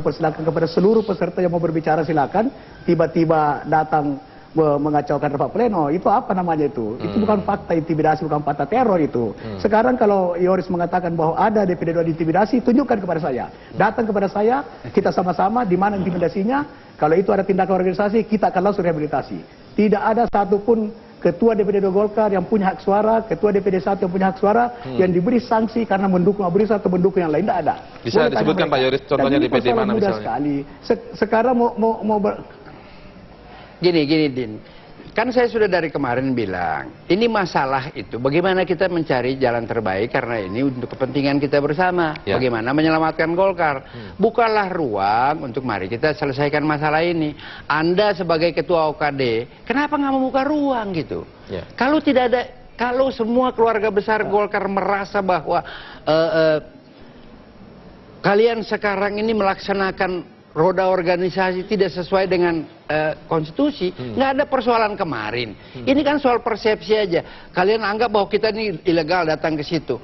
mempersilahkan kepada seluruh peserta yang mau berbicara silakan. Tiba-tiba datang mengacaukan rapat pleno, itu apa namanya itu? Itu bukan fakta intimidasi, bukan fakta teror itu. Sekarang kalau Yoris mengatakan bahwa ada DPD 2 intimidasi, tunjukkan kepada saya. Datang kepada saya, kita sama-sama di mana intimidasinya. Kalau itu ada tindakan organisasi, kita akan langsung rehabilitasi. Tidak ada satupun ketua DPD 2 Golkar yang punya hak suara, ketua DPD 1 yang punya hak suara, yang diberi sanksi karena mendukung Abu Rizal atau mendukung yang lain, tidak ada. Bisa disebutkan Pak Yoris contohnya DPD mana misalnya? Sekali. Sekarang Gini, Din. Kan saya sudah dari kemarin bilang, ini masalah itu bagaimana kita mencari jalan terbaik karena ini untuk kepentingan kita bersama. Ya. Bagaimana menyelamatkan Golkar. Bukalah ruang untuk mari kita selesaikan masalah ini. Anda sebagai ketua OKD, kenapa nggak membuka ruang gitu? Ya. Kalau tidak ada, kalau semua keluarga besar Golkar merasa bahwa kalian sekarang ini melaksanakan roda organisasi tidak sesuai dengan konstitusi, nggak ada persoalan kemarin. Ini kan soal persepsi aja. Kalian anggap bahwa kita ini ilegal datang ke situ.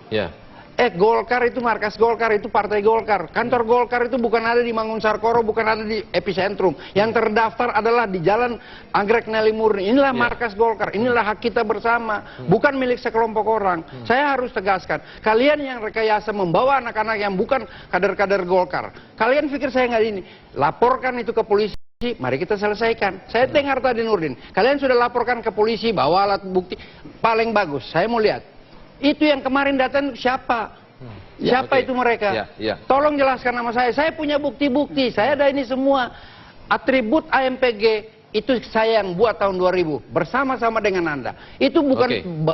Golkar itu markas Golkar, itu partai Golkar. Kantor Golkar itu bukan ada di Mangunsarkoro, bukan ada di epicentrum. Yang terdaftar adalah di Jalan Anggrek Neli Murni. Inilah markas Golkar, inilah hak kita bersama. Bukan milik sekelompok orang. Saya harus tegaskan, kalian yang rekayasa membawa anak-anak yang bukan kader-kader Golkar. Kalian pikir saya nggak ini? Laporkan itu ke polisi. Mari kita selesaikan. Saya dengar tadi Nurdin, kalian sudah laporkan ke polisi, bawa alat bukti. Paling bagus, saya mau lihat. Itu yang kemarin datang siapa? Siapa itu mereka? Tolong jelaskan nama saya. Saya punya bukti-bukti. Saya ada ini semua. Atribut AMPG itu saya yang buat tahun 2000 bersama-sama dengan Anda. Itu bukan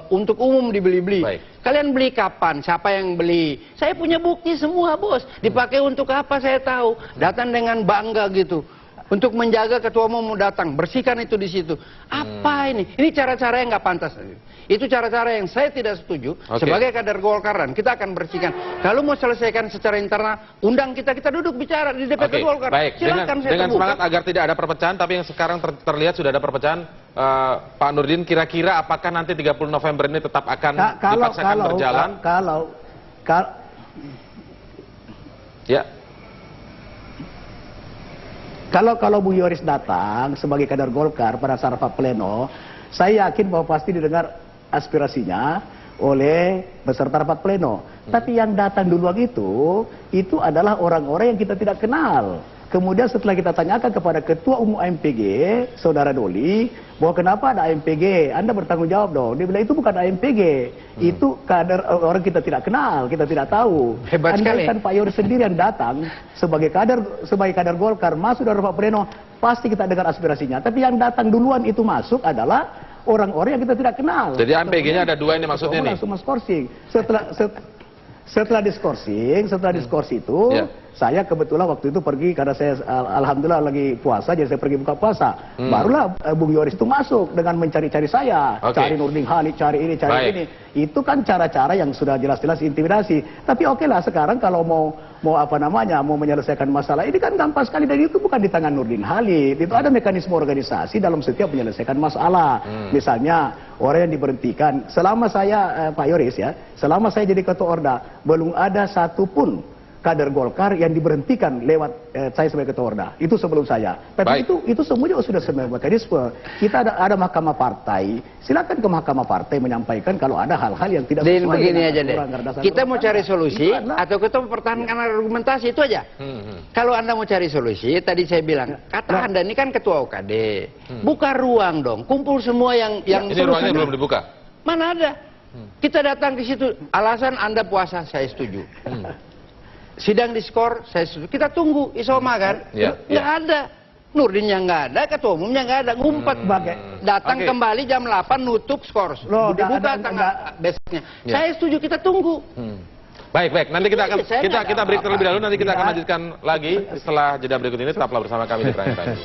untuk umum dibeli-beli. Kalian beli kapan? Siapa yang beli? Saya punya bukti semua, Bos. Dipakai untuk apa saya tahu. Datang dengan bangga gitu. Untuk menjaga ketua umum datang, bersihkan itu di situ. Apa ini? Ini cara-cara yang nggak pantas. Itu cara-cara yang saya tidak setuju. Sebagai kader Golkar, dan kita akan bersihkan. Kalau mau selesaikan secara internal, undang kita duduk bicara di DPP Golkar. Baik, dengan semangat agar tidak ada perpecahan, tapi yang sekarang terlihat sudah ada perpecahan. Pak Nurdin, kira-kira apakah nanti 30 November ini tetap akan dipaksakan berjalan? Kalau Bu Yoris datang sebagai kader Golkar pada saat rapat pleno, saya yakin bahwa pasti didengar aspirasinya oleh peserta rapat pleno. Tapi yang datang duluan itu adalah orang-orang yang kita tidak kenal. Kemudian setelah kita tanyakan kepada Ketua Umum AMPG, Saudara Doli, bahwa kenapa ada AMPG, Anda bertanggung jawab dong. Dia bilang itu bukan AMPG, itu kader orang kita tidak kenal, kita tidak tahu. Hebat sekali. Kan Pak Yoris sendiri yang datang sebagai kader Golkar masuk dalam rapat pleno, pasti kita dengar aspirasinya. Tapi yang datang duluan itu masuk adalah orang-orang yang kita tidak kenal. Jadi AMPG-nya ada dua ini maksudnya nih. Langsung skorsing. Setelah diskorsi itu, saya kebetulan waktu itu pergi karena saya alhamdulillah lagi puasa, jadi saya pergi buka puasa. Barulah Bung Yoris itu masuk dengan mencari-cari saya, cari Nurdin Halid, cari ini, cari ini. Itu kan cara-cara yang sudah jelas-jelas intimidasi. Tapi lah sekarang kalau mau menyelesaikan masalah ini kan gampang sekali, dan itu bukan di tangan Nurdin Halid. Itu ada mekanisme organisasi dalam setiap menyelesaikan masalah. Misalnya orang yang diberhentikan, selama saya Pak Yoris selama saya jadi ketua Orda, belum ada satupun kader Golkar yang diberhentikan lewat saya sebagai ketua Orda. Itu sebelum saya. Tapi itu semuanya sudah sebagai mekanisme. Kita ada mahkamah partai. Silakan ke mahkamah partai menyampaikan kalau ada hal-hal yang tidak sesuai. Begini aja deh. Kita mau cari solusi atau kita mempertahankan argumentasi itu aja. Kalau Anda mau cari solusi, tadi saya bilang, kata Anda ini kan ketua OKD. Buka ruang dong. Kumpul semua yang ini ruangnya belum dibuka. Mana ada? Kita datang ke situ. Alasan Anda puasa, saya setuju. Sidang diskor, saya setuju. Kita tunggu Isoma kan? Nggak ada. Nurdinnya nggak ada, ketua umumnya nggak ada. Ngumpet datang kembali jam 8 nutup skor. Dibuka tanggal besoknya. Saya setuju, kita tunggu. Baik. Nanti kita break terlebih dahulu. Nanti kita akan lanjutkan lagi setelah jeda berikut ini. Tetaplah bersama kami di Prime Time.